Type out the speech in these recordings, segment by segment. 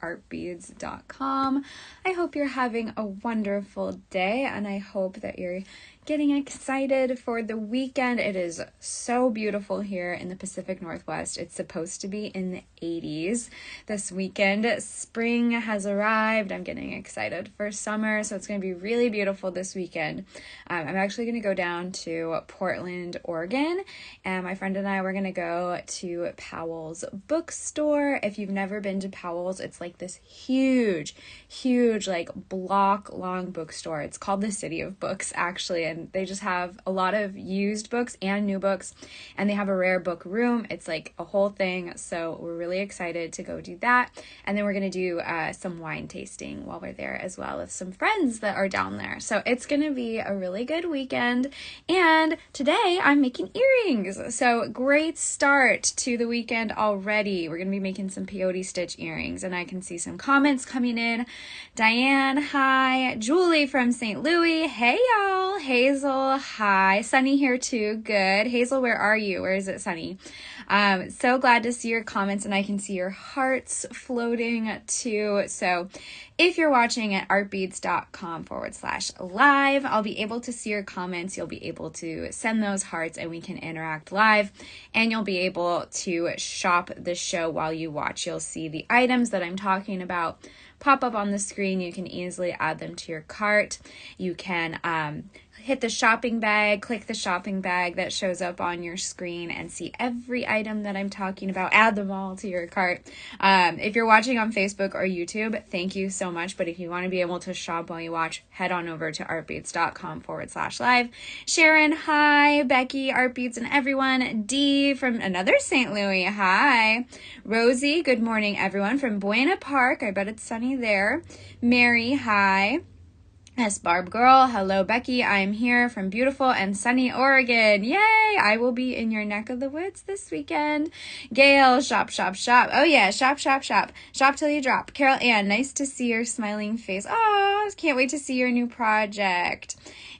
artbeads.com. I hope you're having a wonderful day, and I hope that you're getting excited for the weekend. It is so beautiful here in the Pacific Northwest. It's supposed to be in the 80s this weekend. Spring has arrived. I'm getting excited for summer, so it's going to be really beautiful this weekend. I'm actually going to go down to Portland, Oregon, and my friend and I were going to go to Powell's bookstore. If you've never been to Powell's, it's like this huge like block long bookstore. It's called the City of Books, actually, and they just have a lot of used books and new books, and they have a rare book room. It's like a whole thing, so we're really excited to go do that. And then we're going to do some wine tasting while we're there as well with some friends that are down there. So it's going to be a really good weekend. And today I'm making earrings. So great start to the weekend already. We're going to be making some Peyote Stitch earrings, and I can see some comments coming in. Diane, hi. Julie from St. Louis, hey y'all. Hazel, hi. Sunny here too, good. Hazel, where are you? Where is it, Sunny? So glad to see your comments, and I can see your hearts floating too. So if you're watching at artbeads.com/live, I'll be able to see your comments. You'll be able to send those hearts and we can interact live, and you'll be able to shop the show while you watch. You'll see the items that I'm talking about pop up on the screen. You can easily add them to your cart. You can hit the shopping bag, click the shopping bag that shows up on your screen and see every item that I'm talking about. Add them all to your cart. If you're watching on Facebook or YouTube, thank you so much. But if you want to be able to shop while you watch, head on over to artbeads.com/live. Sharon, hi. Becky, Artbeads, and everyone. Dee from another St. Louis, hi. Rosie, good morning, everyone from Buena Park. I bet it's sunny there. Mary, hi. Yes, Barb Girl, hello Becky, I am here from beautiful and sunny Oregon. Yay! I will be in your neck of the woods this weekend. Gail, shop. Oh yeah, shop. Shop till you drop. Carol Ann, nice to see your smiling face. Oh, can't wait to see your new project.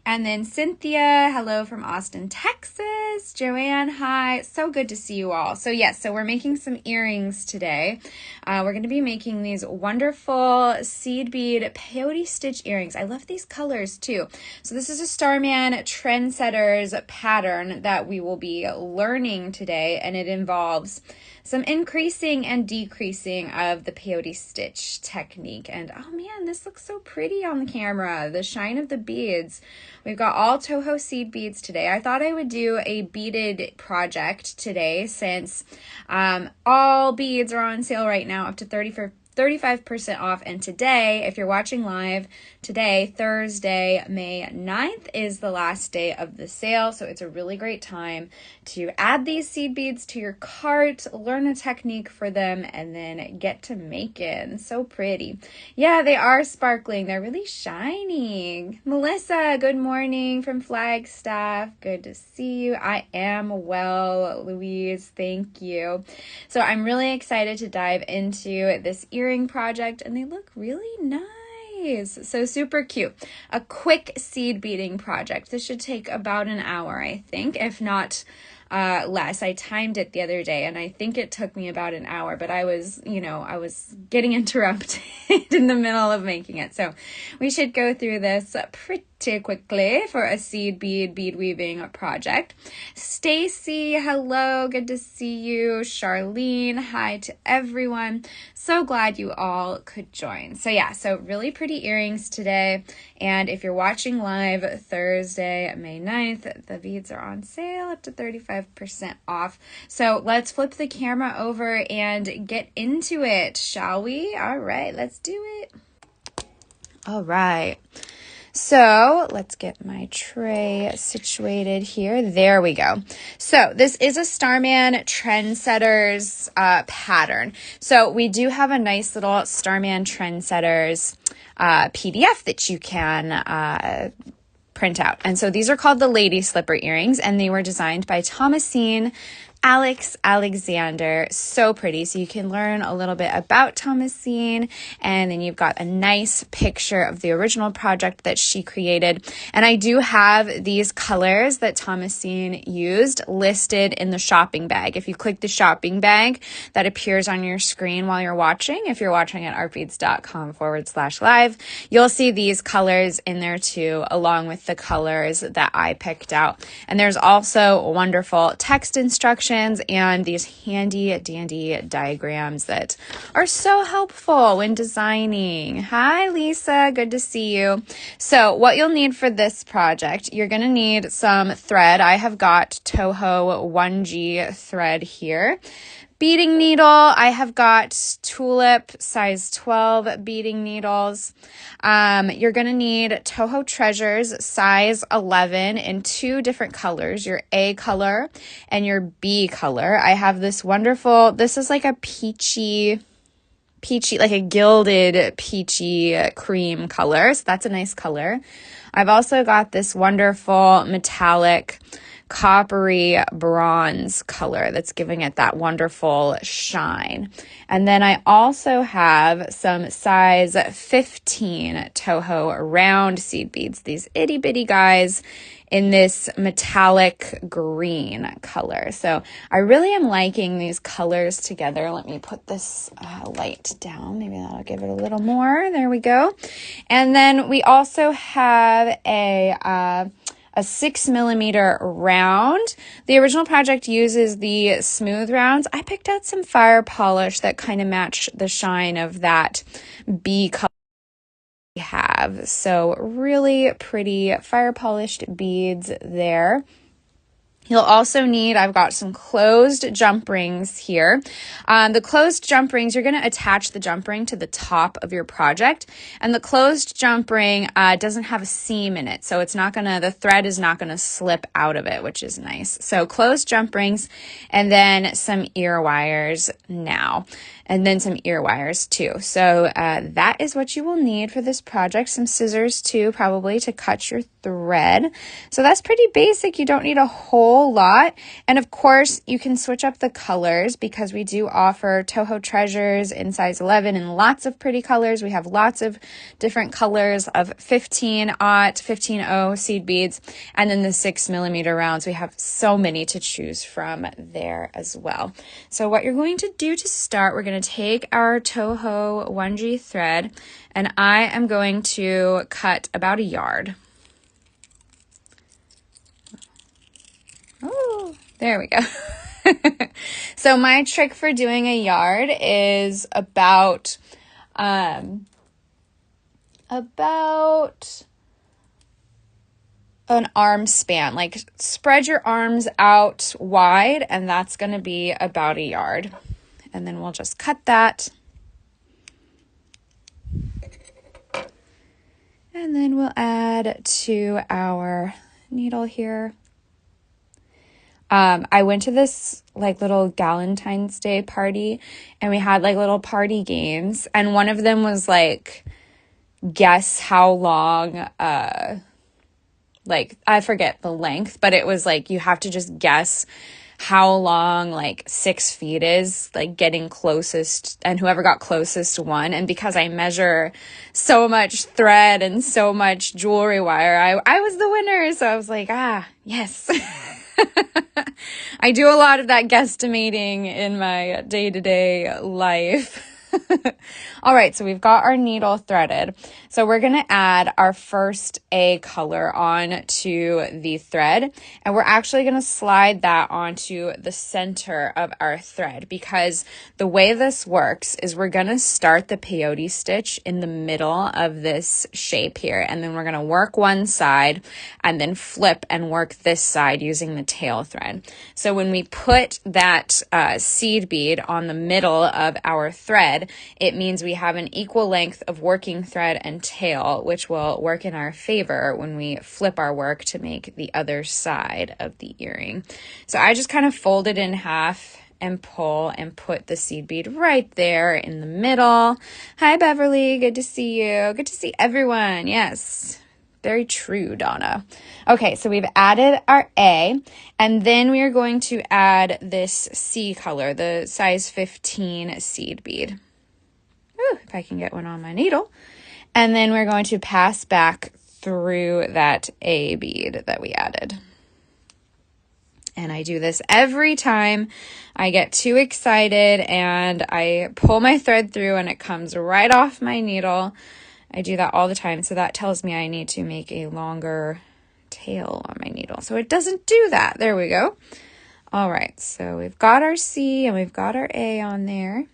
And then Cynthia, hello from Austin, Texas. Joanne, hi. So good to see you all. So yes, so we're making some earrings today. We're going to be making these wonderful seed bead Peyote Stitch earrings. I love these colors too. So this is a Starman TrendSetter's pattern that we will be learning today, and it involves some increasing and decreasing of the Peyote Stitch technique. And oh man, this looks so pretty on the camera. The shine of the beads. We've got all TOHO seed beads today. I thought I would do a beaded project today since all beads are on sale right now up to 35% off. And today, if you're watching live, today, Thursday, May 9th, is the last day of the sale. So it's a really great time to add these seed beads to your cart, learn a technique for them, and then get to making. So pretty. Yeah, they are sparkling. They're really shiny. Melissa, good morning from Flagstaff. Good to see you. I am well, Louise. Thank you. So I'm really excited to dive into this earring project, and they look really nice. So super cute. A quick seed beading project. This should take about an hour, I think, if not less. I timed it the other day, and I think it took me about an hour, but I was getting interrupted in the middle of making it. So we should go through this pretty quickly for a seed bead weaving project. Stacy, hello, good to see you. Charlene, hi to everyone. So glad you all could join. So yeah, so really pretty earrings today. And if you're watching live Thursday, May 9th, the beads are on sale up to 35% off. So let's flip the camera over and get into it, shall we? All right, let's do it. All right. So let's get my tray situated here. There we go. So this is a Starman TrendSetter's pattern. So we do have a nice little Starman TrendSetter's PDF that you can print out. And so these are called the Lady Slipper earrings, and they were designed by Thomasine Alex Alexander. So pretty. So you can learn a little bit about Thomasine, and then you've got a nice picture of the original project that she created. And I do have these colors that Thomasine used listed in the shopping bag. If you click the shopping bag that appears on your screen while you're watching, if you're watching at artbeads.com/live, you'll see these colors in there too, along with the colors that I picked out. And there's also wonderful text instructions and these handy dandy diagrams that are so helpful when designing. Hi, Lisa. Good to see you. So what you'll need for this project, you're going to need some thread. I have got TOHO 1G thread here. Beading needle, I have got Tulip size 12 beading needles. You're going to need TOHO Treasures size 11 in two different colors, your A color and your B color. I have this wonderful, this is like a peachy, like a gilded peachy cream color. So that's a nice color. I've also got this wonderful metallic coppery bronze color that's giving it that wonderful shine. And then I also have some size 15 TOHO round seed beads, these itty bitty guys in this metallic green color. So I really am liking these colors together. Let me put this light down. Maybe that'll give it a little more. There we go. And then we also have a 6mm round. The original project uses the smooth rounds. I picked out some fire polish that kind of match the shine of that B color we have. So really pretty fire polished beads there. You'll also need, I've got some closed jump rings here. The closed jump rings, you're going to attach the jump ring to the top of your project. And the closed jump ring doesn't have a seam in it. So it's not going to, the thread is not going to slip out of it, which is nice. So closed jump rings and then some ear wires now. And then some ear wires too. So that is what you will need for this project. Some scissors too, probably to cut your thread. So that's pretty basic. You don't need a whole lot. And of course, you can switch up the colors because we do offer TOHO Treasures in size 11 in lots of pretty colors. We have lots of different colors of 15-0 seed beads. And then the 6mm rounds, we have so many to choose from there as well. So what you're going to do to start, we're going to take our TOHO 1G thread and I am going to cut about a yard. Oh, there we go. So my trick for doing a yard is about an arm span. Like spread your arms out wide and that's going to be about a yard. And then we'll just cut that. And then we'll add to our needle here. I went to this like little Valentine's Day party and we had like little party games. And one of them was like, guess how long, like I forget the length, but it was like, you have to just guess how long like 6 feet is, like getting closest, and whoever got closest won. And because I measure so much thread and so much jewelry wire, I was the winner. So I was like, yes. I do a lot of that guesstimating in my day-to-day life. All right, so we've got our needle threaded. So we're going to add our first A color on to the thread, and we're actually going to slide that onto the center of our thread because the way this works is we're going to start the peyote stitch in the middle of this shape here, and then we're going to work one side and then flip and work this side using the tail thread. So when we put that seed bead on the middle of our thread, it means we have an equal length of working thread and tail, which will work in our favor when we flip our work to make the other side of the earring. So I just kind of fold it in half and pull and put the seed bead right there in the middle. Hi, Beverly. Good to see you. Good to see everyone. Yes. Very true, Donna. Okay, so we've added our A, and then we are going to add this C color, the size 15 seed bead. Ooh, if I can get one on my needle. And then we're going to pass back through that A bead that we added. And I do this every time I get too excited and I pull my thread through and it comes right off my needle. I do that all the time, so that tells me I need to make a longer tail on my needle. So it doesn't do that. There we go. All right, so we've got our C and we've got our A on there.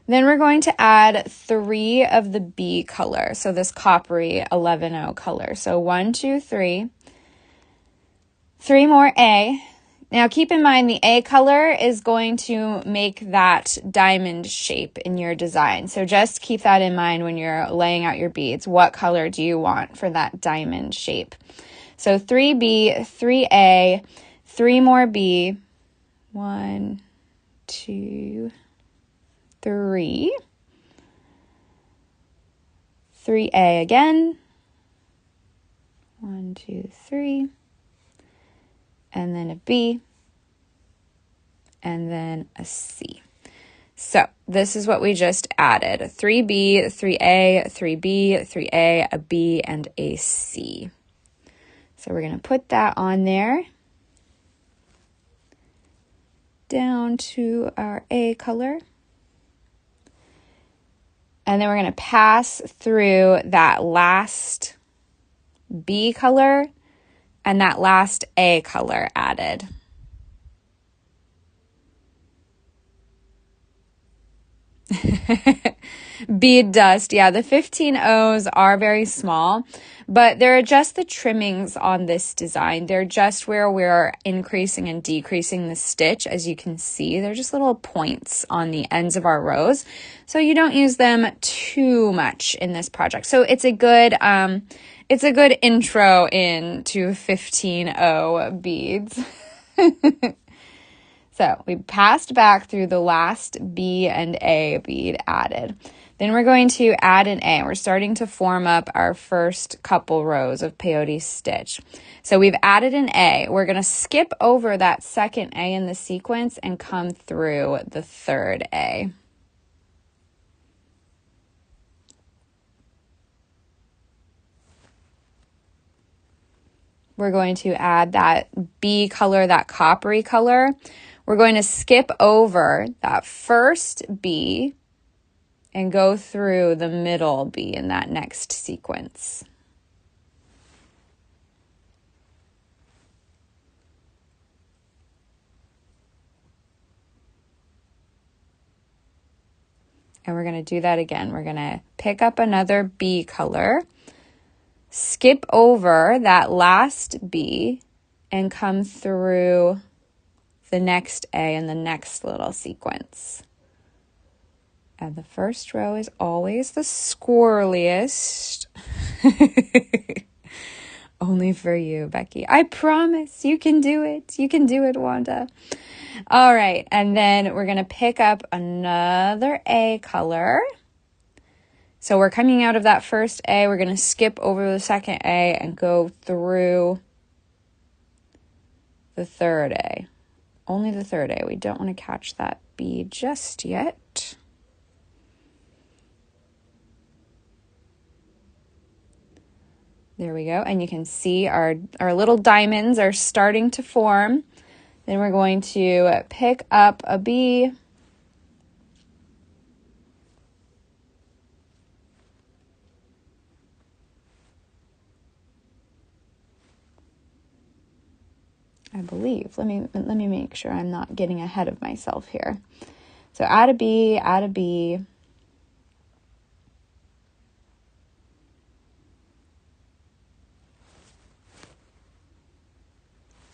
Then we're going to add 3 of the B color, so this coppery 11-0 color. So 1, 2, 3. 3 more A. Now keep in mind the A color is going to make that diamond shape in your design. So just keep that in mind when you're laying out your beads. What color do you want for that diamond shape? So 3B, 3A, 3 more B. 1, 2, 3. 3A again. 1, 2, 3. And then a B, and then a C. So this is what we just added. 3B, 3A, 3B, 3A, a B, and a C. So we're going to put that on there. Down to our A color. And then we're going to pass through that last B color and that last A color added. Bead dust. Yeah, the 15 O's are very small, but they're just the trimmings on this design. They're just where we're increasing and decreasing the stitch. As you can see, they're just little points on the ends of our rows. So you don't use them too much in this project. So it's a good intro into 15O beads. So we passed back through the last B and A bead added. Then we're going to add an A. We're starting to form up our first couple rows of Peyote Stitch. So we've added an A. We're going to skip over that second A in the sequence and come through the third A. We're going to add that B color, that coppery color. We're going to skip over that first B and go through the middle B in that next sequence. And we're going to do that again. We're going to pick up another B color, skip over that last B, and come through the next A in the next little sequence. And the first row is always the squirreliest. Only for you, Becky. I promise you can do it. You can do it, Wanda. All right, and then we're going to pick up another A color. So we're coming out of that first A. We're going to skip over the second A and go through the third A. Only the third A. We don't want to catch that B just yet. There we go. And you can see our little diamonds are starting to form. Then we're going to pick up a B. I believe. Let me make sure I'm not getting ahead of myself here. So add a B, add a B.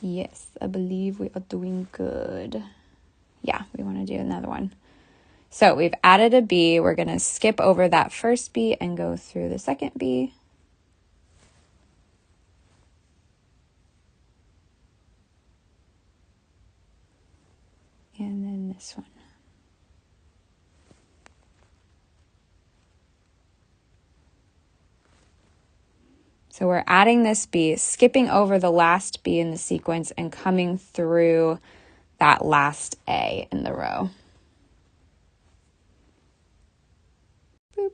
Yes, I believe we are doing good. Yeah, we want to do another one. So we've added a B. We're going to skip over that first B and go through the second B. And then this one. So we're adding this B, skipping over the last B in the sequence and coming through that last A in the row. Boop.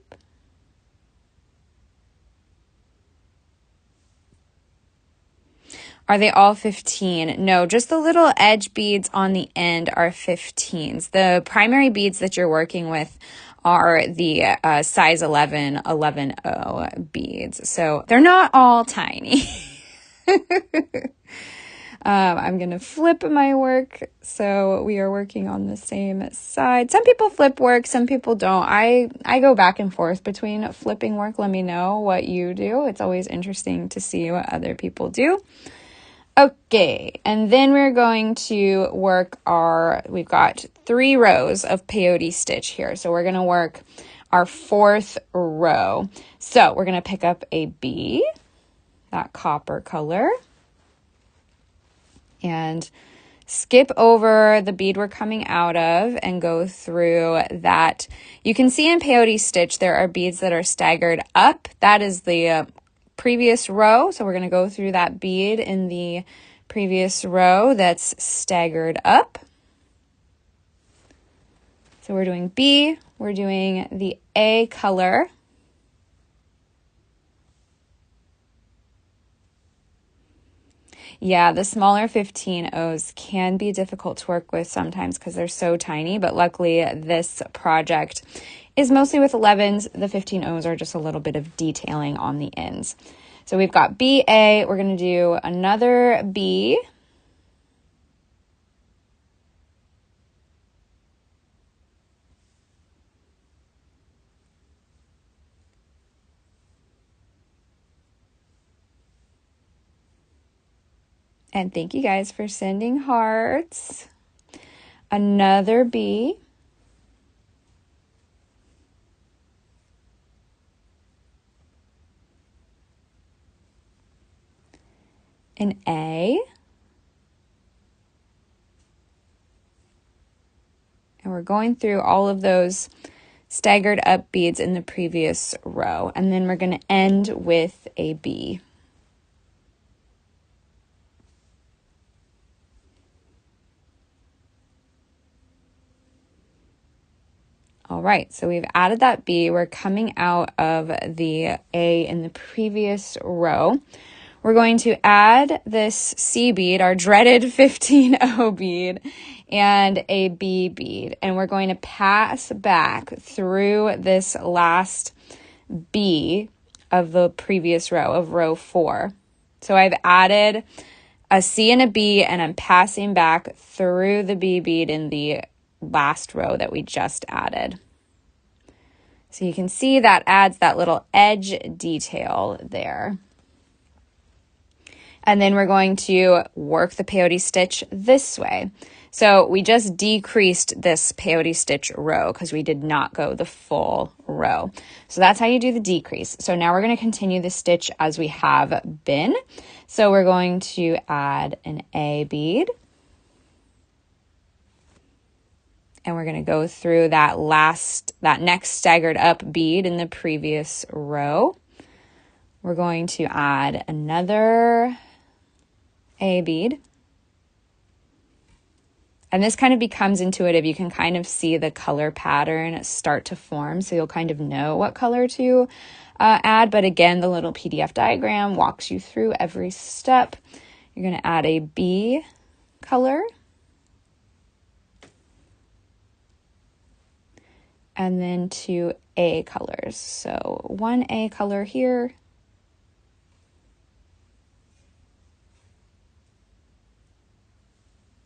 Are they all 15? No, just the little edge beads on the end are 15s. The primary beads that you're working with are the size 11, 11-0 beads. So they're not all tiny. I'm going to flip my work. So we are working on the same side. Some people flip work, some people don't. I go back and forth between flipping work. Let me know what you do. It's always interesting to see what other people do. Okay, and then we're going to work we've got 3 rows of peyote stitch here. So we're going to work our 4th row. So we're going to pick up a B, that copper color, and skip over the bead we're coming out of and go through that. You can see in peyote stitch there are beads that are staggered up. That is the previous row. So we're going to go through that bead in the previous row that's staggered up. So we're doing B, we're doing the A color. Yeah, the smaller 15 O's can be difficult to work with sometimes because they're so tiny, but luckily this project is mostly with 11s. The 15 O's are just a little bit of detailing on the ends. So we've got B, A, we're going to do another B. And thank you guys for sending hearts. Another B. An A. And we're going through all of those staggered up beads in the previous row. And then we're going to end with a B. All right, so we've added that B. We're coming out of the A in the previous row. We're going to add this C bead, our dreaded 15-0 bead, and a B bead. And we're going to pass back through this last B of the previous row, of row 4. So I've added a C and a B, and I'm passing back through the B bead in the last row that we just added. So you can see that adds that little edge detail there. And then we're going to work the peyote stitch this way. So we just decreased this peyote stitch row because we did not go the full row. So that's how you do the decrease. So now we're going to continue the stitch as we have been. So we're going to add an A bead. And we're going to go through that next staggered up bead in the previous row. We're going to add another A bead. And this kind of becomes intuitive. You can kind of see the color pattern start to form, so you'll kind of know what color to add. But again, the little PDF diagram walks you through every step. You're going to add a B color. And then 2 A colors. So 1 A color here.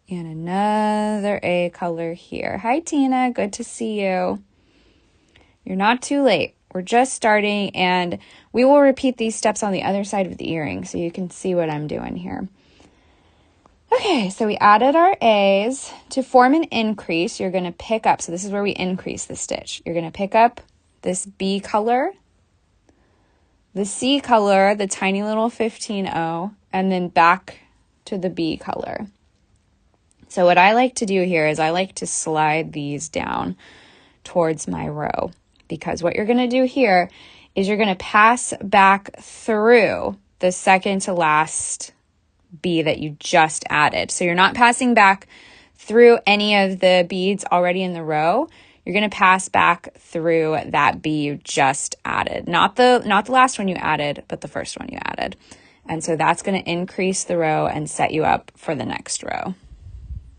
And another A color here. Hi, Tina. Good to see you. You're not too late. We're just starting, and we will repeat these steps on the other side of the earring so you can see what I'm doing here. Okay, so we added our A's. To form an increase, you're going to pick up, so this is where we increase the stitch. You're going to pick up this B color, the C color, the tiny little 15-0, and then back to the B color. So what I like to do here is I like to slide these down towards my row, because what you're going to do here is you're going to pass back through the second to last bee that you just added. So you're not passing back through any of the beads already in the row. You're going to pass back through that bee you just added. Not the last one you added, but the first one you added. And so that's going to increase the row and set you up for the next row.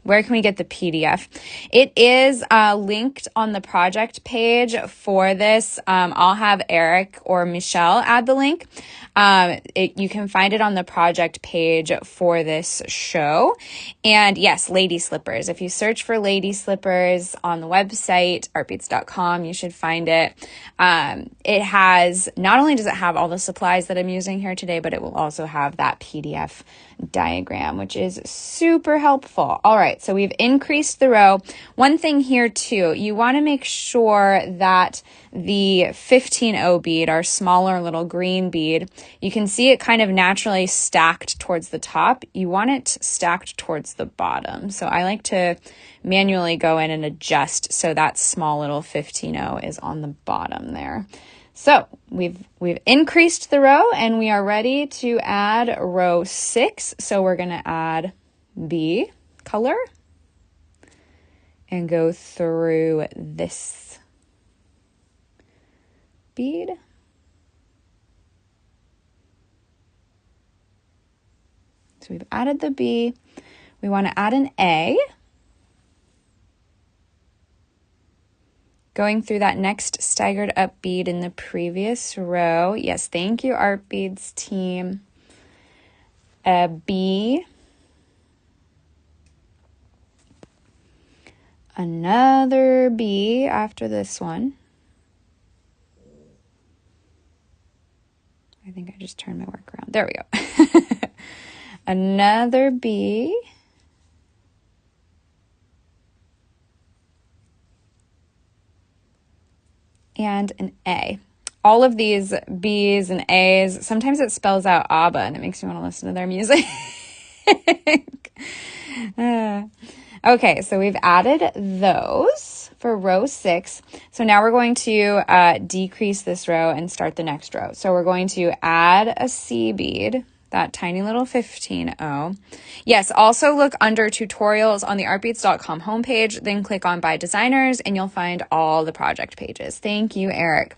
Where can we get the PDF? It is linked on the project page for this. I'll have Eric or Michelle add the link. You can find it on the project page for this show. And yes, Lady Slippers. If you search for Lady Slippers on the website, artbeads.com, you should find it. It has, not only does it have all the supplies that I'm using here today, but it will also have that PDF diagram, which is super helpful. All right, so we've increased the row. One thing here too, you want to make sure that the 15O bead, our smaller little green bead, you can see it kind of naturally stacked towards the top. You want it stacked towards the bottom. So I like to manually go in and adjust so that small little 15O is on the bottom there. So we've increased the row and we are ready to add row 6. So we're going to add bee color and go through this bead. So we've added the bee. We want to add an A. Going through that next staggered up bead in the previous row. Yes, thank you, Art Beads team. A B. Another B after this one. I think I just turned my work around. There we go. Another B. And an A. All of these B's and A's, sometimes it spells out ABBA and it makes me want to listen to their music. Okay, so we've added those for row 6. So now we're going to decrease this row and start the next row. So we're going to add a C bead, that tiny little 15O. Yes, also look under tutorials on the artbeads.com homepage, then click on by designers and you'll find all the project pages. Thank you, Eric.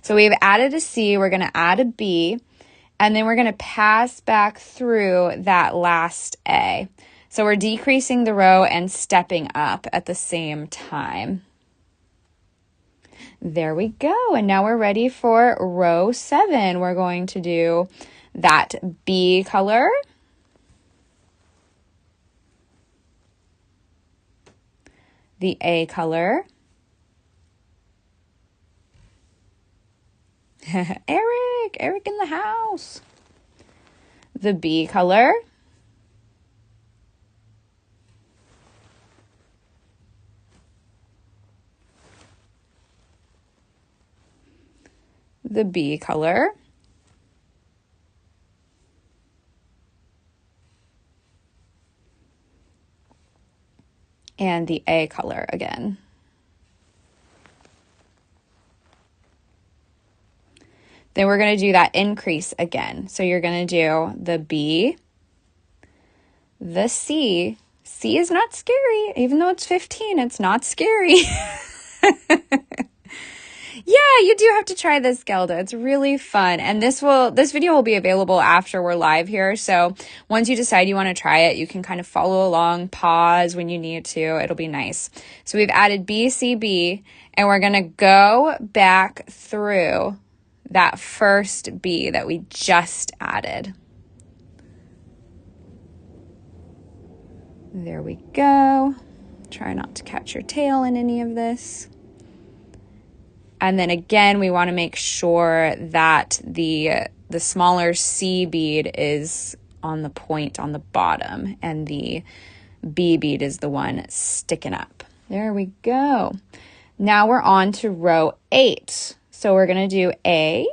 So we've added a C, we're going to add a B, and then we're going to pass back through that last A. So we're decreasing the row and stepping up at the same time. There we go. And now we're ready for row 7. We're going to do that B color, the A color, Eric in the house, the B color, the B color, and the A color again. Then we're going to do that increase again. So you're going to do the B, the C. C is not scary. Even though it's 15, it's not scary. Yeah, you do have to try this, Gelda. It's really fun. And this video will be available after we're live here. So once you decide you want to try it, you can kind of follow along, pause when you need to. It'll be nice. So we've added B, C, B, and we're going to go back through that first B that we just added. There we go. Try not to catch your tail in any of this. And then again, we want to make sure that the smaller C bead is on the point on the bottom and the B bead is the one sticking up. There we go. Now we're on to row 8. So we're going to do A,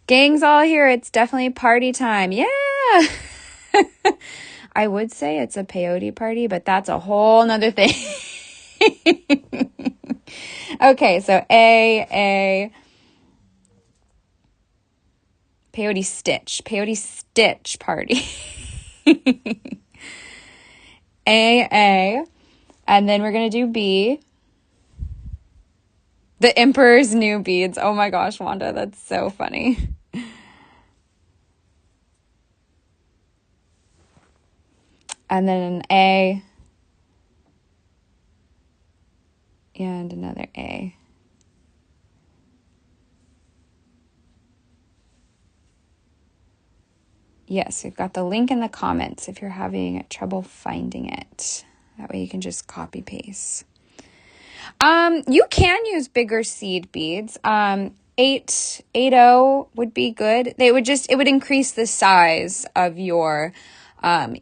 gang's all here. It's definitely party time. Yeah. I would say it's a peyote party, but that's a whole nother thing. Okay, so A, Peyote Stitch party. A, and then we're going to do B. The Emperor's New Beads. Oh my gosh, Wanda, that's so funny. And then an A. And another A. Yes, we've got the link in the comments if you're having trouble finding it. That way you can just copy paste. You can use bigger seed beads. 880 would be good. It would increase the size of your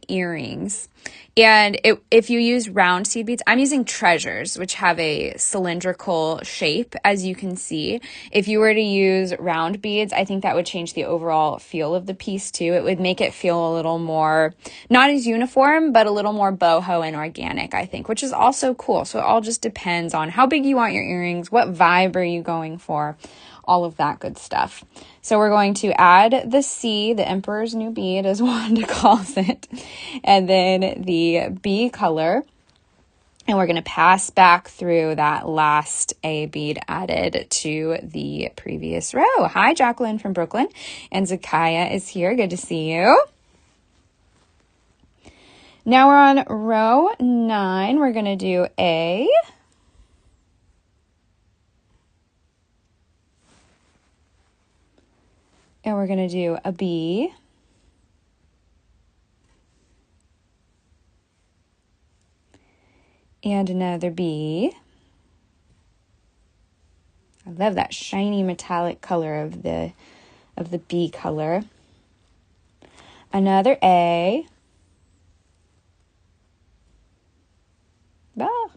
earrings. And if you use round seed beads, I'm using treasures, which have a cylindrical shape, as you can see. If you were to use round beads, I think that would change the overall feel of the piece too. It would make it feel a little more, not as uniform, but a little more boho and organic, I think, which is also cool. So it all just depends on how big you want your earrings, what vibe are you going for, all of that good stuff. So we're going to add the C, the Emperor's New Bead, as Wanda calls it, and then the B color. And we're going to pass back through that last A bead added to the previous row. Hi, Jacqueline from Brooklyn. And Zakaya is here. Good to see you. Now we're on row 9. We're going to do A. And we're going to do a B. And another B. I love that shiny metallic color of the B color. Another A. Ah.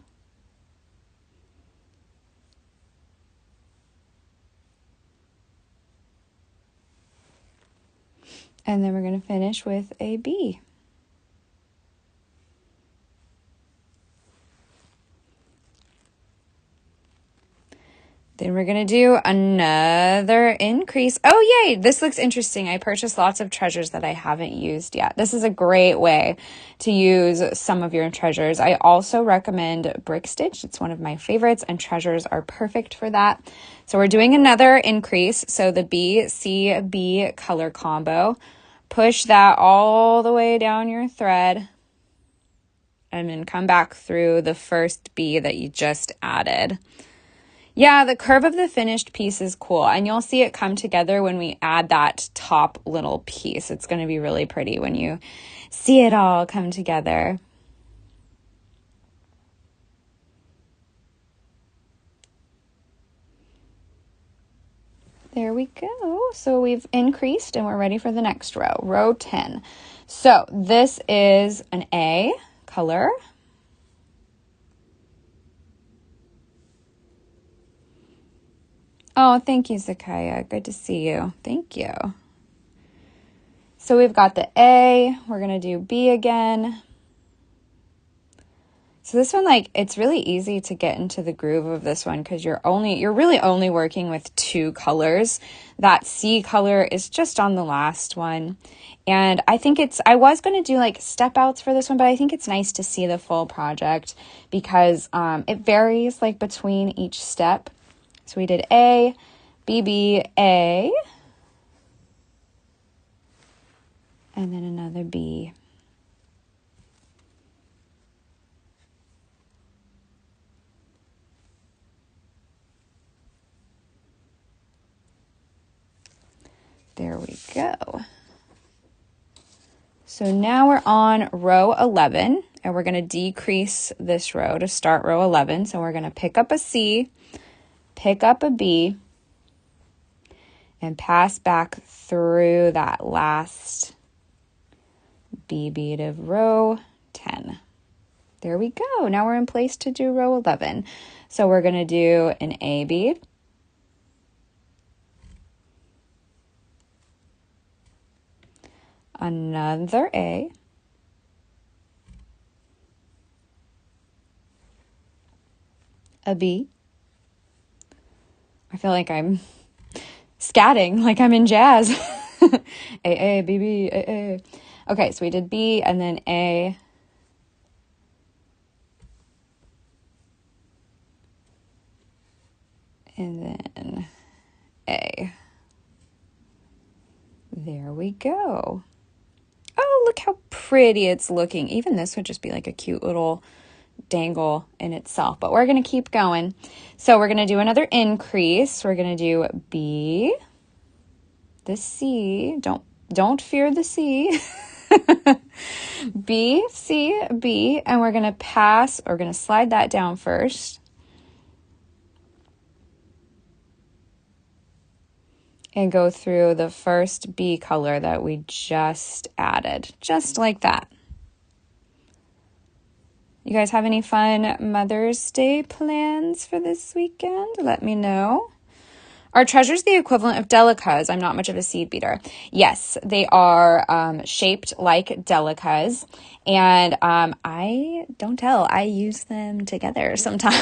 And then we're going to finish with a B. Then we're going to do another increase. Oh, yay. This looks interesting. I purchased lots of treasures that I haven't used yet. This is a great way to use some of your treasures. I also recommend Brick Stitch. It's one of my favorites, and treasures are perfect for that. So we're doing another increase. So the B, C, B color combo. Push that all the way down your thread. And then come back through the first B that you just added. Yeah, the curve of the finished piece is cool, and you'll see it come together when we add that top little piece. It's going to be really pretty when you see it all come together. There we go. So we've increased and we're ready for the next row, row 10. So this is an A color. Oh, thank you, Zakaya. Good to see you. Thank you. So we've got the A. We're going to do B again. So this one, like, it's really easy to get into the groove of this one because you're really only working with 2 colors. That C color is just on the last one. And I think I was going to do like step outs for this one, but I think it's nice to see the full project because it varies like between each step. So we did A, B, B, A, and then another B. There we go. So now we're on row 11, and we're going to decrease this row to start row 11. So we're going to pick up a C, pick up a B, and pass back through that last B bead of row 10. There we go. Now we're in place to do row 11. So we're going to do an A bead, another A, a B. I feel like I'm scatting, like I'm in jazz. A, A, B, B, A, A. Okay, so we did B and then A. And then A. There we go. Oh, look how pretty it's looking. Even this would just be like a cute little dangle in itself, but we're going to keep going. So we're going to do another increase. We're going to do B, the C. Don't fear the C. B, C, B, and we're going to pass, or we're going to slide that down first. And go through the first B color that we just added, just like that. You guys have any fun Mother's Day plans for this weekend? Let me know. Are treasures the equivalent of delicas? I'm not much of a seed beater. Yes, they are shaped like delicas, and I don't tell. I use them together sometimes.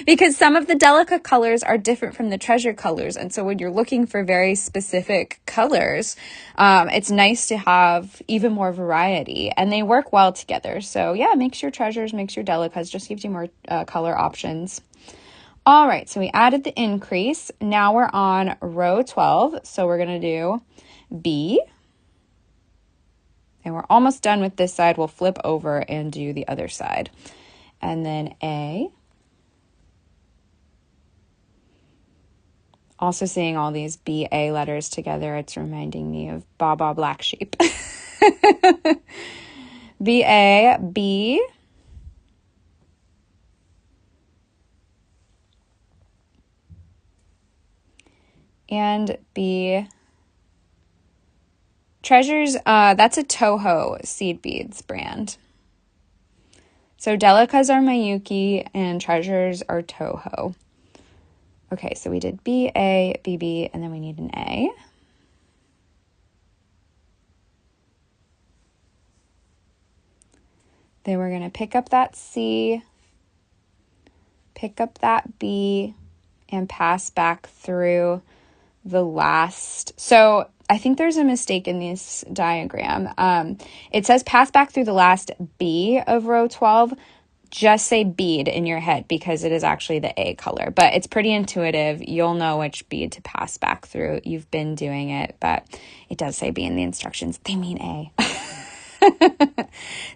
Because some of the delica colors are different from the treasure colors. And so when you're looking for very specific colors, it's nice to have even more variety, and they work well together. So yeah, makes your treasures, makes your delicas, just gives you more color options. All right, so we added the increase. Now we're on row 12. So we're going to do B. And we're almost done with this side. We'll flip over and do the other side. And then A. Also seeing all these B-A letters together, it's reminding me of Baba Black Sheep. B-A, B. And B. Treasures, that's a TOHO seed beads brand. So delicas are Mayuki and treasures are TOHO. Okay, so we did B, A, B, B, and then we need an A. Then we're going to pick up that C, pick up that B, and pass back through the last. So I think there's a mistake in this diagram. It says pass back through the last B of row 12. Just say bead in your head because it is actually the A color, but it's pretty intuitive. You'll know which bead to pass back through. You've been doing it, but it does say B in the instructions. They mean A.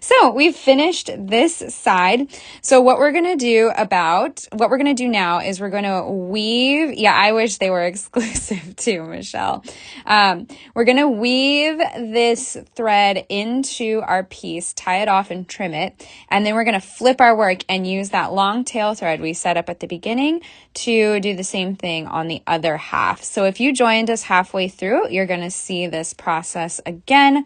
So we've finished this side. So what we're going to do now is we're going to weave. Yeah, I wish they were exclusive too, Michelle. We're going to weave this thread into our piece, tie it off and trim it. And then we're going to flip our work and use that long tail thread we set up at the beginning to do the same thing on the other half. So if you joined us halfway through, you're going to see this process again.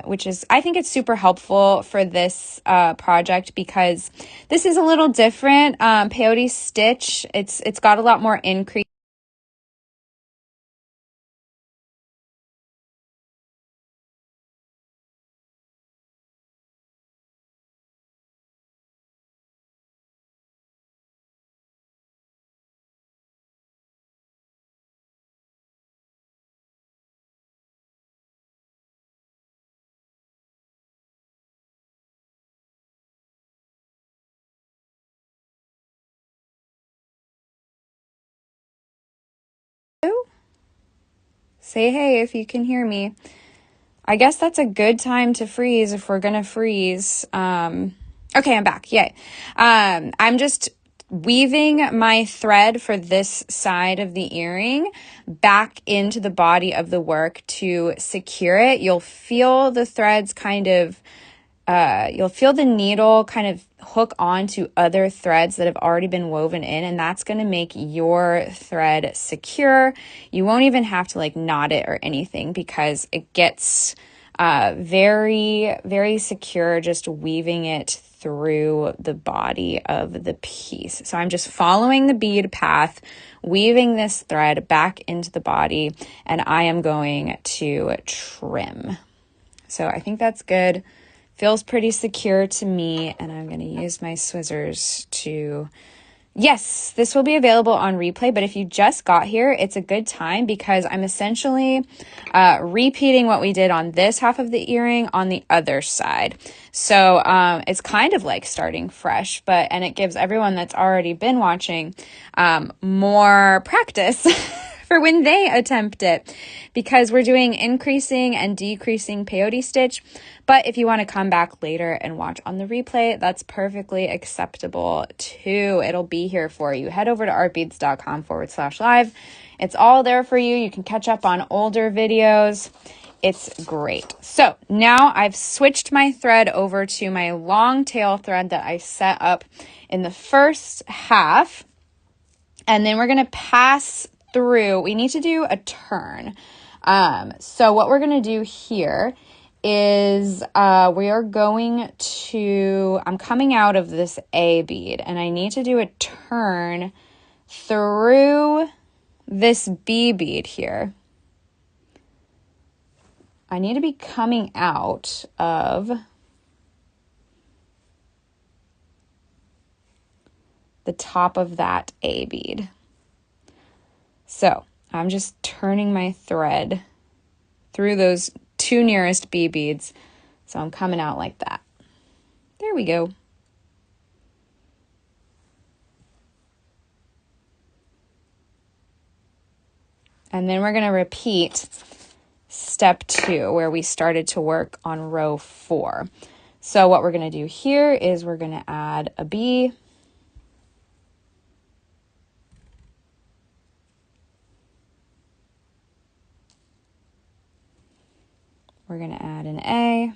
Which is, I think it's super helpful for this project because this is a little different. Peyote Stitch, it's got a lot more increase. Say hey if you can hear me. I guess that's a good time to freeze if we're gonna freeze. Okay, I'm back. Yay. I'm just weaving my thread for this side of the earring back into the body of the work to secure it. You'll feel the threads you'll feel the needle kind of hook onto other threads that have already been woven in, and that's going to make your thread secure. You won't even have to like knot it or anything because it gets very, very secure just weaving it through the body of the piece. So I'm just following the bead path, weaving this thread back into the body, and I am going to trim. So I think that's good. Feels pretty secure to me, and I'm going to use my scissors to... Yes, this will be available on replay, but if you just got here, it's a good time because I'm essentially repeating what we did on this half of the earring on the other side. So it's kind of like starting fresh, and it gives everyone that's already been watching more practice for when they attempt it, because we're doing increasing and decreasing peyote stitch. But if you want to come back later and watch on the replay, that's perfectly acceptable too. It'll be here for you. Head over to artbeads.com/live. It's all there for you. You can catch up on older videos. It's great. So now I've switched my thread over to my long tail thread that I set up in the first half. And then we're going to pass through. We need to do a turn. So what we're going to do here is we are going to, I'm coming out of this A bead and I need to do a turn through this B bead here. I need to be coming out of the top of that A bead. So I'm just turning my thread through those two nearest B beads. So I'm coming out like that. There we go. And then we're going to repeat step 2 where we started to work on row 4. So what we're going to do here is we're going to add a B. We're going to add an A.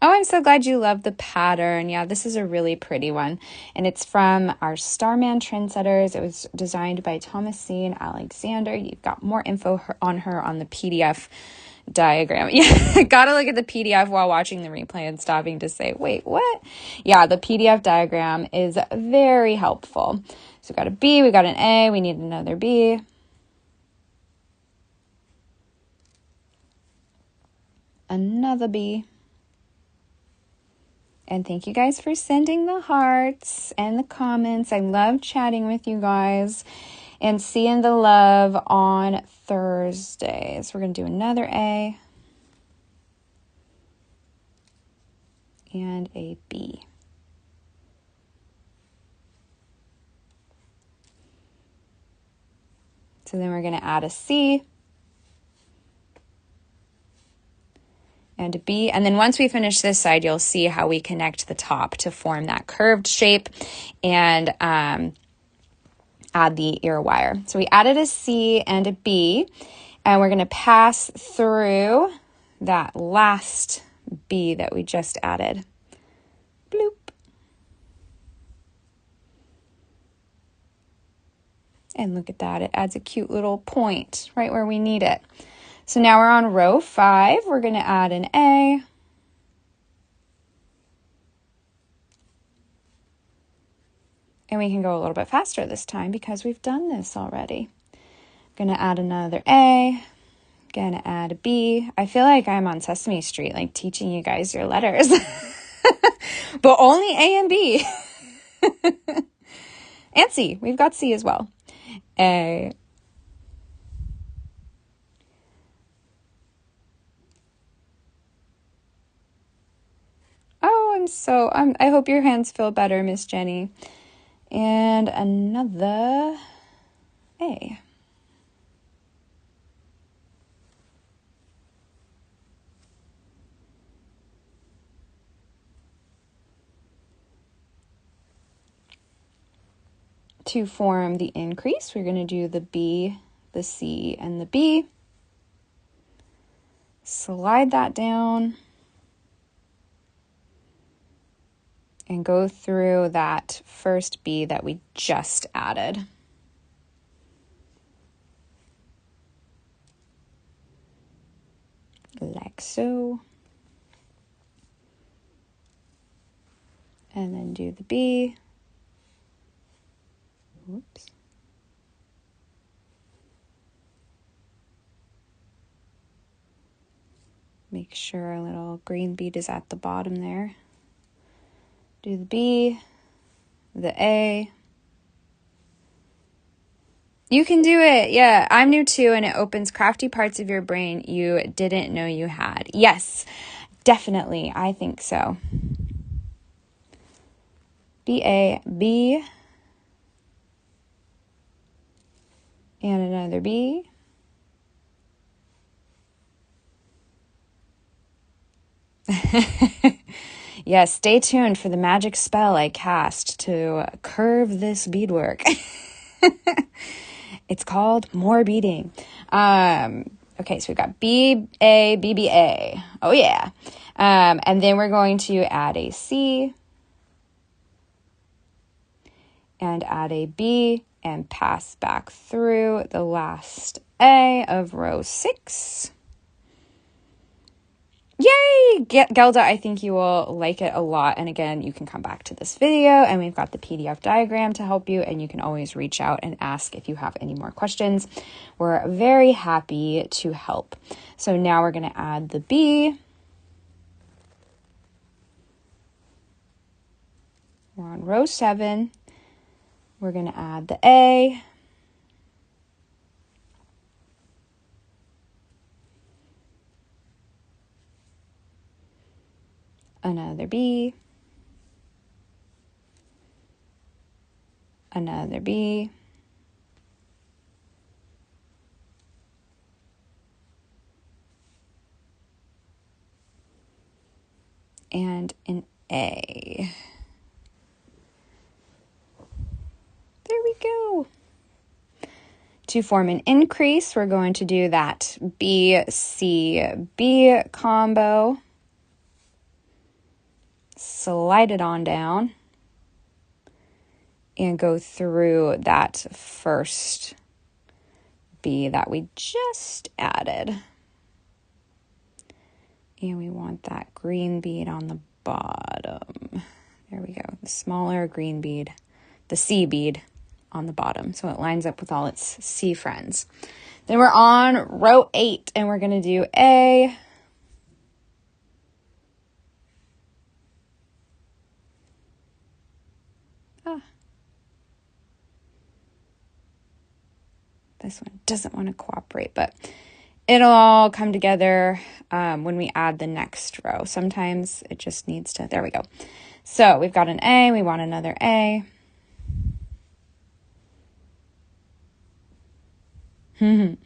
Oh, I'm so glad you love the pattern. Yeah, this is a really pretty one. And it's from our Starman TrendSetters. It was designed by Thomasine Alexander. You've got more info on her on the PDF diagram. Yeah, gotta look at the PDF while watching the replay and stopping to say, wait, what? Yeah, the PDF diagram is very helpful. So we got a B, we got an A, we need another B. Another B. And thank you guys for sending the hearts and the comments. I love chatting with you guys and seeing the love on Thursdays. We're going to do another A and a B. So then we're going to add a C and a B. And then once we finish this side, you'll see how we connect the top to form that curved shape and add the ear wire. So we added a C and a B, and we're going to pass through that last B that we just added. Bloop. And look at that. It adds a cute little point right where we need it. So now we're on row 5. We're going to add an A. And we can go a little bit faster this time because we've done this already. Going to add another A. Going to add a B. I feel like I'm on Sesame Street, like teaching you guys your letters. But only A and B. And C. We've got C as well. A. Oh, I hope your hands feel better, Miss Jenny. And another A. To form the increase, we're going to do the B, the C, and the B. Slide that down. And go through that first B that we just added. Like so. And then do the B. Whoops. Make sure our little green bead is at the bottom there. Do the B, the A. You can do it. Yeah, I'm new too, and it opens crafty parts of your brain you didn't know you had. Yes, definitely. I think so. B, A, B. And another B. Yes, stay tuned for the magic spell I cast to curve this beadwork. It's called More Beading. Okay, so we've got B, A, B, B, A. Oh, yeah. And then we're going to add a C and add a B and pass back through the last A of row 6. Yay! Gelda, I think you will like it a lot. And again, you can come back to this video and we've got the PDF diagram to help you, and you can always reach out and ask if you have any more questions. We're very happy to help. So now we're going to add the B. We're on row 7. We're going to add the A. Another B. Another B. And an A. There we go. To form an increase, we're going to do that B, C, B combo. Slide it on down and go through that first B that we just added. And we want that green bead on the bottom. There we go. The smaller green bead, the C bead on the bottom. So it lines up with all its C friends. Then we're on row 8 and we're going to do A. This one doesn't want to cooperate, but it'll all come together when we add the next row. Sometimes it just needs to, there we go. So we've got an A, we want another A. Yay,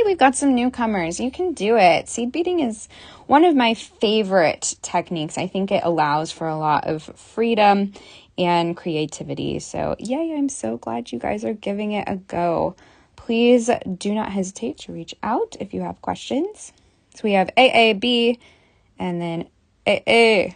we've got some newcomers. You can do it. Seed beading is one of my favorite techniques. I think it allows for a lot of freedom and creativity. So yay, I'm so glad you guys are giving it a go. Please do not hesitate to reach out if you have questions. So we have AAB and then AA.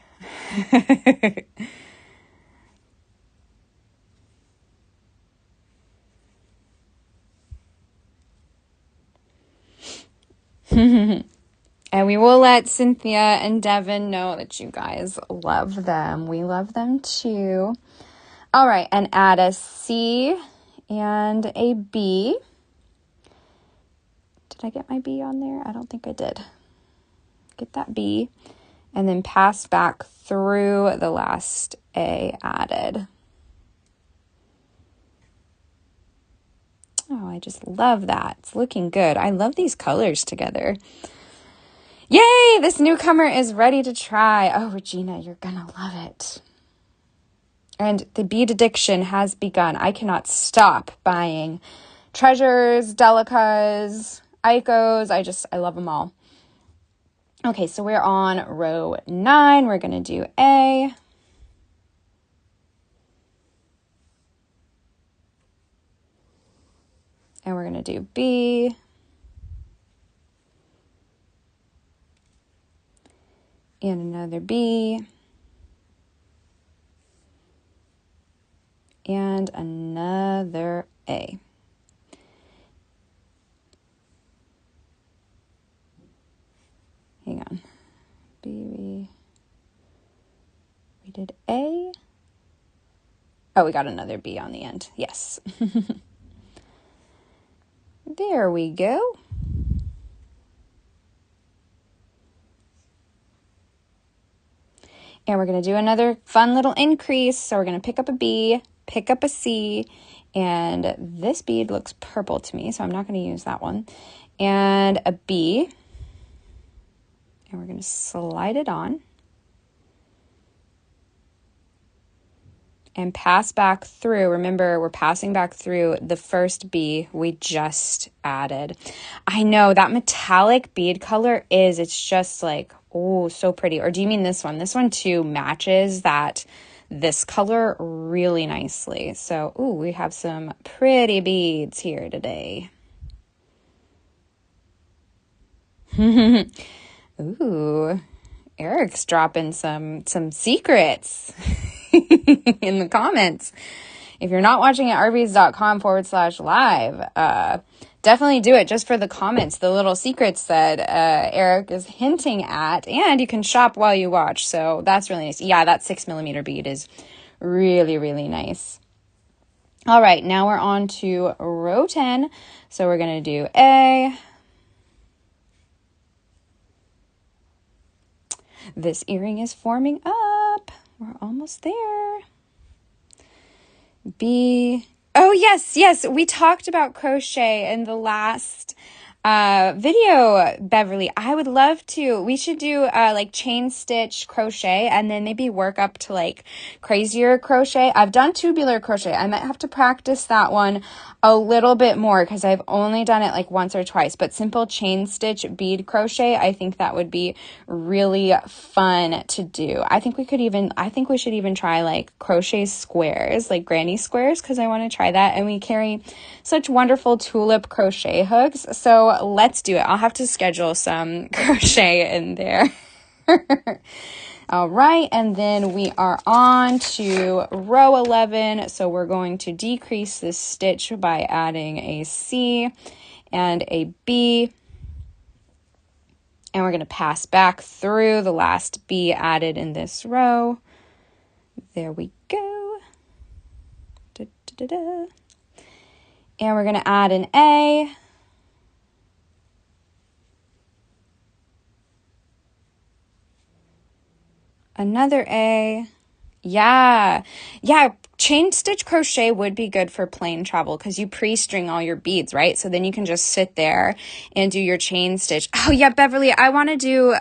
And we will let Cynthia and Devin know that you guys love them. We love them too. All right, and add a C and a B. Did I get my B on there? I don't think I did. Get that B. And then pass back through the last A added. Oh, I just love that. It's looking good. I love these colors together. Yay! This newcomer is ready to try. Oh, Regina, you're gonna love it. And the bead addiction has begun. I cannot stop buying treasures, delicas, icos. I love them all. Okay, so we're on row 9. We're gonna do A. And we're gonna do B. And another B. And another A. Hang on. B. We did A. Oh, we got another B on the end. Yes. There we go. And we're going to do another fun little increase. So we're going to pick up a B, pick up a C, and this bead looks purple to me, so I'm not going to use that one. And a B, and we're going to slide it on. And pass back through. Remember, we're passing back through the first B we just added. I know that metallic bead color it's just like, oh, so pretty. Or do you mean this one? This one too matches this color really nicely. So, ooh, we have some pretty beads here today. Ooh, Eric's dropping some secrets. In the comments. If you're not watching at rvs.com/live, definitely do it just for the comments, the little secrets that Eric is hinting at, and you can shop while you watch. So that's really nice. Yeah, that 6mm bead is really, really nice. All right, now we're on to row 10. So we're going to do A. This earring is forming up. We're almost there. B. Oh, yes. We talked about crochet in the last video, Beverly. I would love to. We should do like chain stitch crochet and then maybe work up to like crazier crochet. I've done tubular crochet. I might have to practice that one a little bit more because I've only done it like once or twice, but simple chain stitch bead crochet, I think that would be really fun to do. I think we should even try like crochet squares, like granny squares, because I want to try that. And we carry such wonderful tulip crochet hooks. So let's do it. I'll have to schedule some crochet in there. All right, and then we are on to row 11. So we're going to decrease this stitch by adding a C and a B. And we're going to pass back through the last B added in this row. There we go. Da, da, da, da. And we're going to add an A. Another A. Yeah. Chain stitch crochet would be good for plane travel because you pre-string all your beads, right? So then you can just sit there and do your chain stitch. Oh yeah, Beverly, I want to do,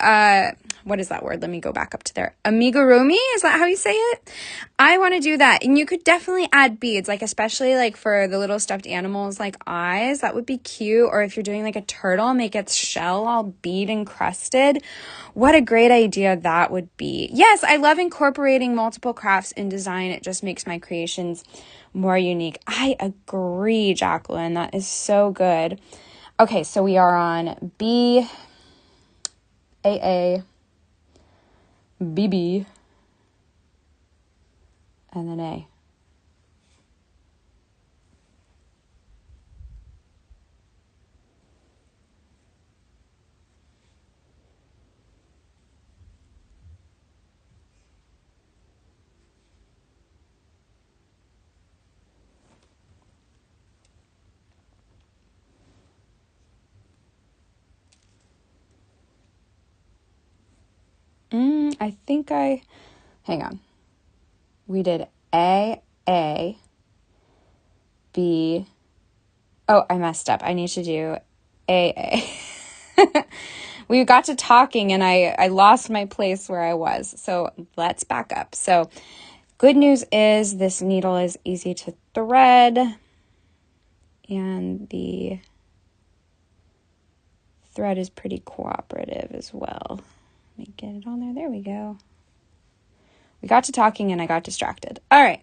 what is that word? Let me go back up to there. Amigurumi? Is that how you say it? I want to do that. And you could definitely add beads, like especially like for the little stuffed animals, like eyes, that would be cute. Or if you're doing like a turtle, make its shell all bead encrusted. What a great idea that would be. Yes, I love incorporating multiple crafts in design. It just makes my creations more unique. I agree, Jacqueline. That is so good. Okay, so we are on B, AA, BB, and then A. Hang on. We did A, B. Oh, I messed up. I need to do AA. We got to talking and I lost my place where I was. So let's back up. So good news is this needle is easy to thread and the thread is pretty cooperative as well. Let me get it on there. There we go. We got to talking and I got distracted. All right.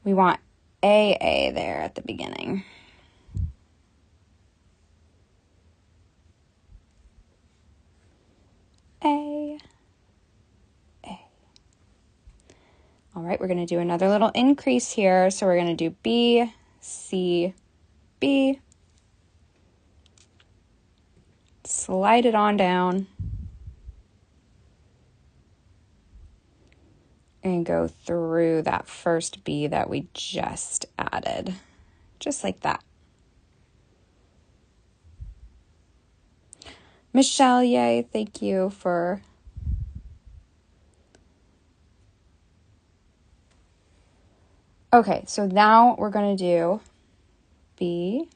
We want AA there at the beginning. A. All right, we're going to do another little increase here. So we're going to do B, C, B. Slide it on down. And go through that first B that we just added. Just like that. Michelle, yay, thank you for Okay, so now we're going to do B,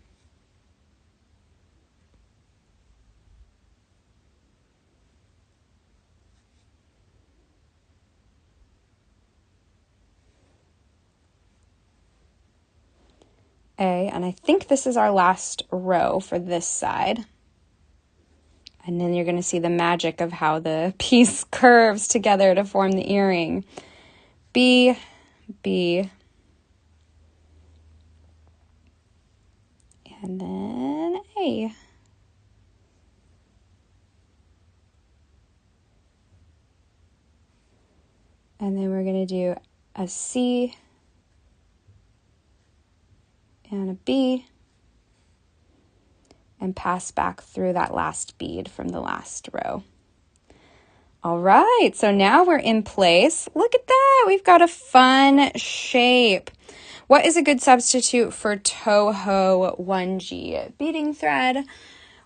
A, and I think this is our last row for this side. And then you're going to see the magic of how the piece curves together to form the earring. B, B, and then A. And then we're going to do a C and a B and pass back through that last bead from the last row. All right, so now we're in place. Look at that, we've got a fun shape. What is a good substitute for TOHO 1G? Beading thread.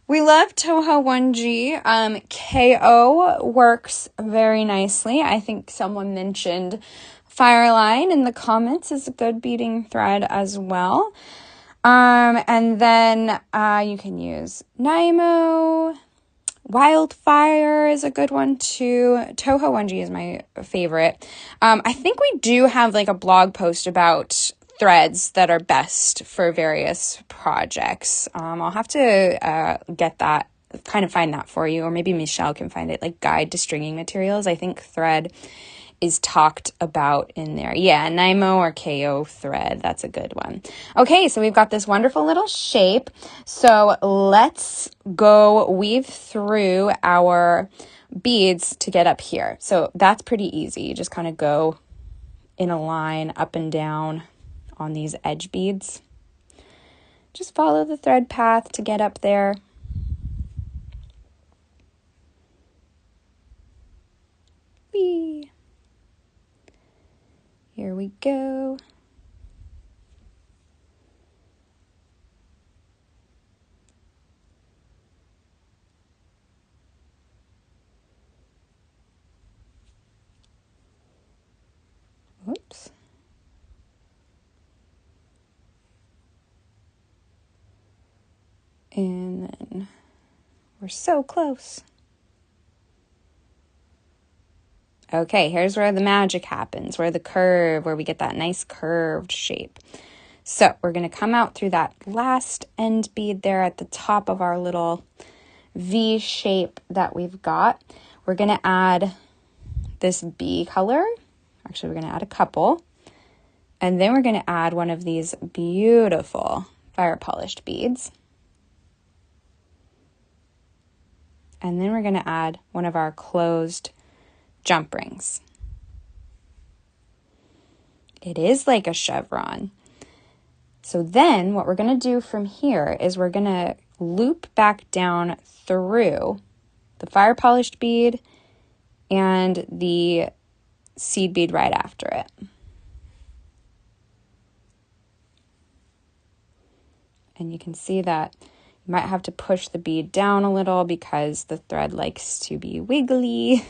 We love TOHO 1G. KO works very nicely. I think someone mentioned Fireline in the comments is a good beading thread as well. And then you can use Nymo. Wildfire is a good one too. TOHO 1G is my favorite. I think we do have like a blog post about threads that are best for various projects. I'll have to get that, kind of find that for you, or maybe Michelle can find it, like guide to stringing materials. I think thread is talked about in there. Yeah, Nymo or KO thread. That's a good one. Okay, so we've got this wonderful little shape. So let's go weave through our beads to get up here. So that's pretty easy. You just kind of go in a line up and down on these edge beads. Just follow the thread path to get up there. Whee! Here we go. Oops. And then we're so close. Okay, here's where the magic happens, where the curve, where we get that nice curved shape. So we're going to come out through that last end bead there at the top of our little V shape that we've got. We're going to add this B color. Actually, we're going to add a couple. And then we're going to add one of these beautiful fire polished beads. And then we're going to add one of our closed jump rings. It is like a chevron. So then what we're going to do from here is we're going to loop back down through the fire polished bead and the seed bead right after it. And you can see that you might have to push the bead down a little because the thread likes to be wiggly.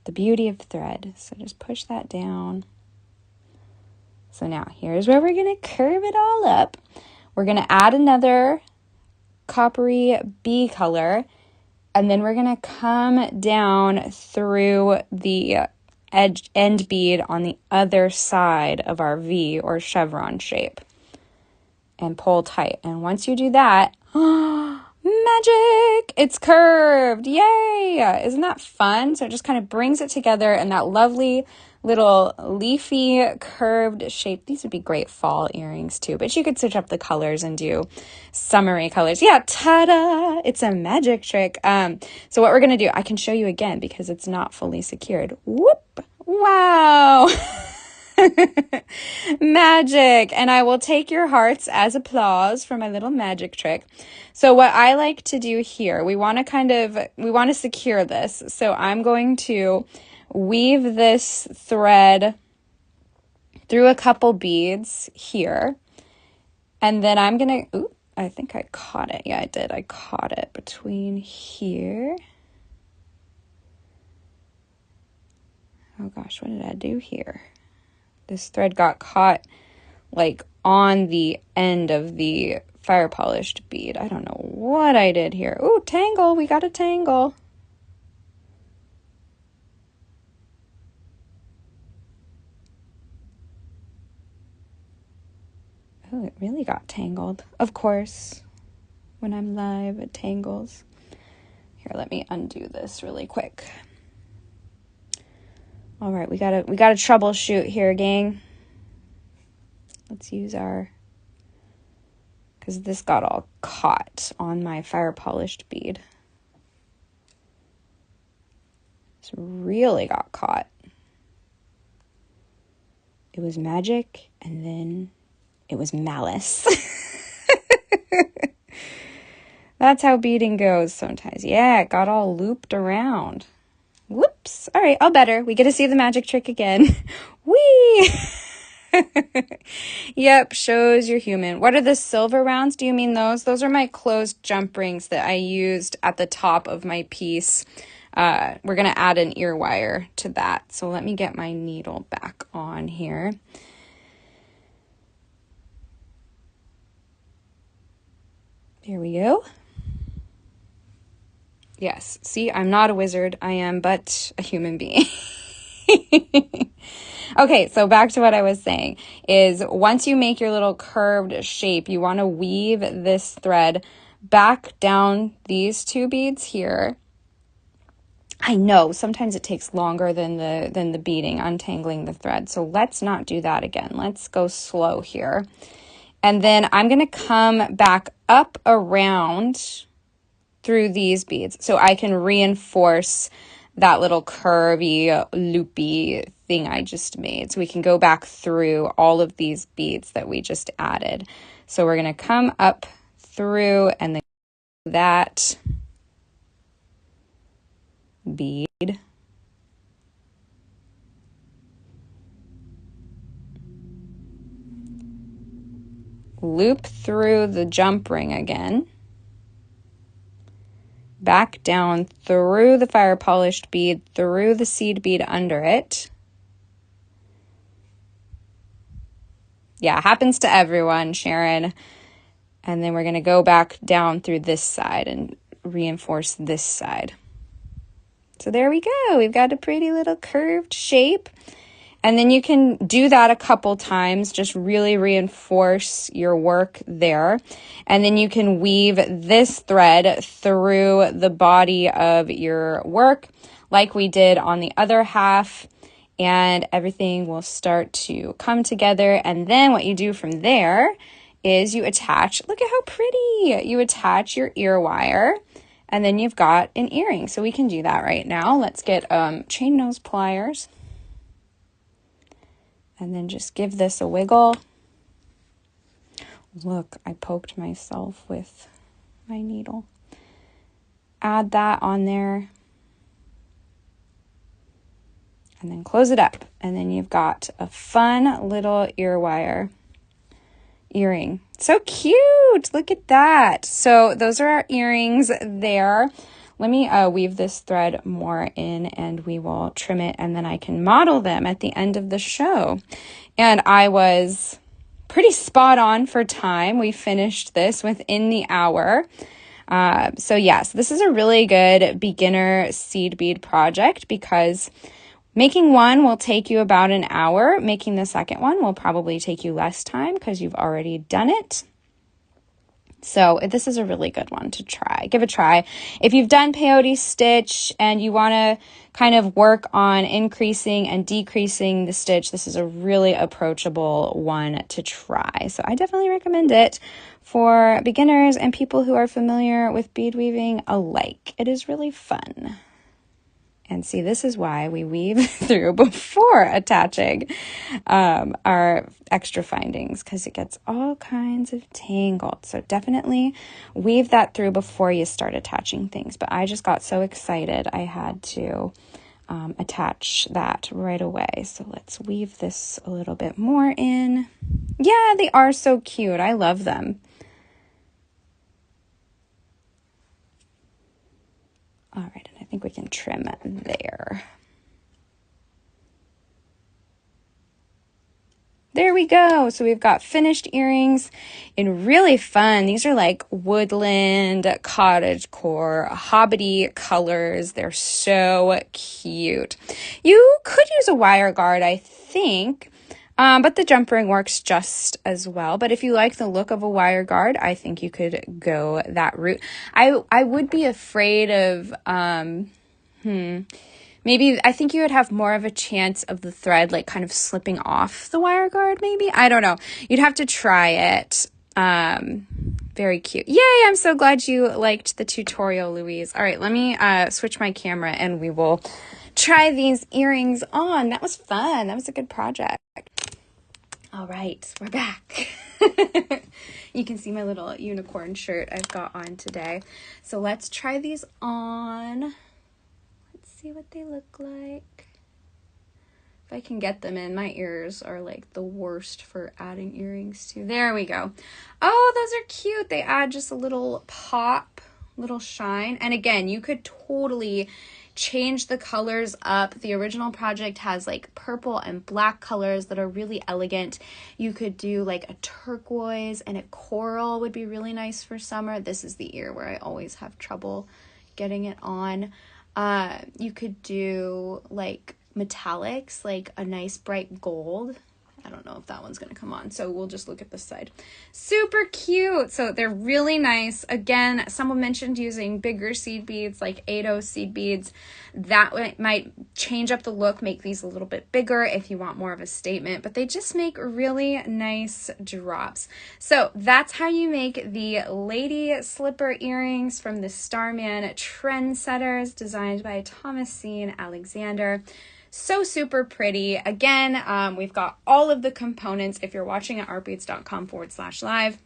The beauty of thread. So just push that down. So now here's where we're going to curve it all up. We're going to add another coppery B color, and then we're going to come down through the end bead on the other side of our V or chevron shape and pull tight. And once you do that, magic! It's curved! Yay! Isn't that fun? So it just kind of brings it together in that lovely little leafy curved shape. These would be great fall earrings too, but you could switch up the colors and do summery colors. Yeah, ta-da! It's a magic trick. So what we're going to do, I can show you again because it's not fully secured. Whoop! Wow! Magic. And I will take your hearts as applause for my little magic trick. So what I like to do here, we want to secure this. So I'm going to weave this thread through a couple beads here. And then I'm going to, ooh, I think I caught it. Yeah, I did. I caught it between here. Oh gosh, what did I do here? This thread got caught like on the end of the fire polished bead. I don't know what I did here. Ooh, tangle, we got a tangle. Oh, it really got tangled. Of course, when I'm live, it tangles. Here, let me undo this really quick. All right, we gotta troubleshoot here, gang. Let's use our, because this got all caught on my fire polished bead. This really got caught. It was magic, and then it was malice. That's how beading goes sometimes. Yeah, it got all looped around. Whoops. All right, all better. We get to see the magic trick again. Whee! Yep, shows you're human. What are the silver rounds? Do you mean those? Those are my closed jump rings that I used at the top of my piece. We're going to add an ear wire to that. So let me get my needle back on here. There we go. Yes, see, I'm not a wizard. I am but a human being. Okay, so back to what I was saying is once you make your little curved shape, you want to weave this thread back down these two beads here. I know sometimes it takes longer than the beading, untangling the thread. So let's not do that again. Let's go slow here. And then I'm going to come back up around through these beads so I can reinforce that little curvy, loopy thing I just made. So we can go back through all of these beads that we just added. So we're going to come up through and then that bead. Loop through the jump ring again. Back down through the fire polished bead, through the seed bead under it. Yeah, happens to everyone, Sharon. And then we're going to go back down through this side and reinforce this side. So there we go. We've got a pretty little curved shape. And then you can do that a couple times, just really reinforce your work there. And then you can weave this thread through the body of your work like we did on the other half, and everything will start to come together. And then what you do from there is you attach, look at how pretty, you attach your ear wire, and then you've got an earring. So we can do that right now. Let's get chain nose pliers. And then just give this a wiggle. Look, I poked myself with my needle. Add that on there. And then close it up. And then you've got a fun little ear wire earring. So cute! Look at that. So those are our earrings there. Let me weave this thread more in and we will trim it, and then I can model them at the end of the show. And I was pretty spot on for time. We finished this within the hour. So yes, this is a really good beginner seed bead project because making one will take you about an hour. Making the second one will probably take you less time because you've already done it. So this is a really good one to try. Give it a try. If you've done Peyote Stitch and you want to kind of work on increasing and decreasing the stitch, this is a really approachable one to try. So I definitely recommend it for beginners and people who are familiar with bead weaving alike. It is really fun. And see, this is why we weave through before attaching our extra findings, because it gets all kinds of tangled. So definitely weave that through before you start attaching things. But I just got so excited I had to attach that right away. So let's weave this a little bit more in. Yeah, they are so cute. I love them. All right, and I think we can trim there. we go. So we've got finished earrings in really fun. These are like woodland, cottagecore, hobbity colors. They're so cute. You could use a wire guard, I think. But the jump ring works just as well. But if you like the look of a wire guard, I think you could go that route. I would be afraid of, maybe I think you would have more of a chance of the thread like kind of slipping off the wire guard, maybe. I don't know. You'd have to try it. Very cute. Yay, I'm so glad you liked the tutorial, Louise. All right, let me switch my camera and we will try these earrings on. That was fun. That was a good project. All right, we're back. You can see my little unicorn shirt I've got on today. So let's try these on. Let's see what they look like. If I can get them in. My ears are like the worst for adding earrings to. There we go. Oh, those are cute. They add just a little pop, little shine. And again, you could totally change the colors up. The original project has like purple and black colors that are really elegant. You could do like a turquoise and a coral would be really nice for summer. This is the ear where I always have trouble getting it on. You could do like metallics, like a nice bright gold. I don't know if that one's going to come on, so we'll just look at this side. Super cute. So they're really nice. Again, someone mentioned using bigger seed beads, like TOHO seed beads. That might change up the look, make these a little bit bigger if you want more of a statement, but they just make really nice drops. So that's how you make the lady slipper earrings from the Starman TrendSetters, designed by Thomasine Alexander. So super pretty. Again, we've got all of the components if you're watching at artbeads.com/live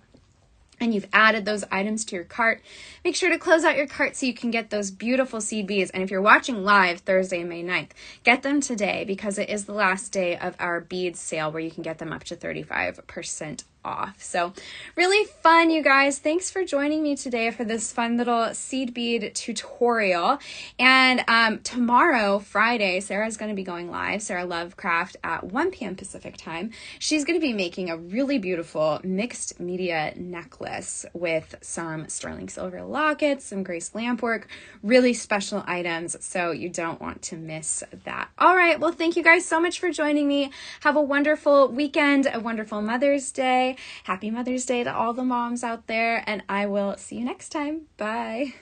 and you've added those items to your cart. Make sure to close out your cart so you can get those beautiful seed beads. And if you're watching live Thursday, May 9th, get them today because it is the last day of our beads sale where you can get them up to 35% off. So really fun, you guys. Thanks for joining me today for this fun little seed bead tutorial. And tomorrow, Friday, Sarah's going to be going live, Sarah Lovecraft, at 1 p.m. Pacific time. She's going to be making a really beautiful mixed media necklace with some sterling silver lockets, some Grace lamp work, really special items. So you don't want to miss that. All right. Well, thank you guys so much for joining me. Have a wonderful weekend, a wonderful Mother's Day. Happy Mother's Day to all the moms out there, and I will see you next time. Bye.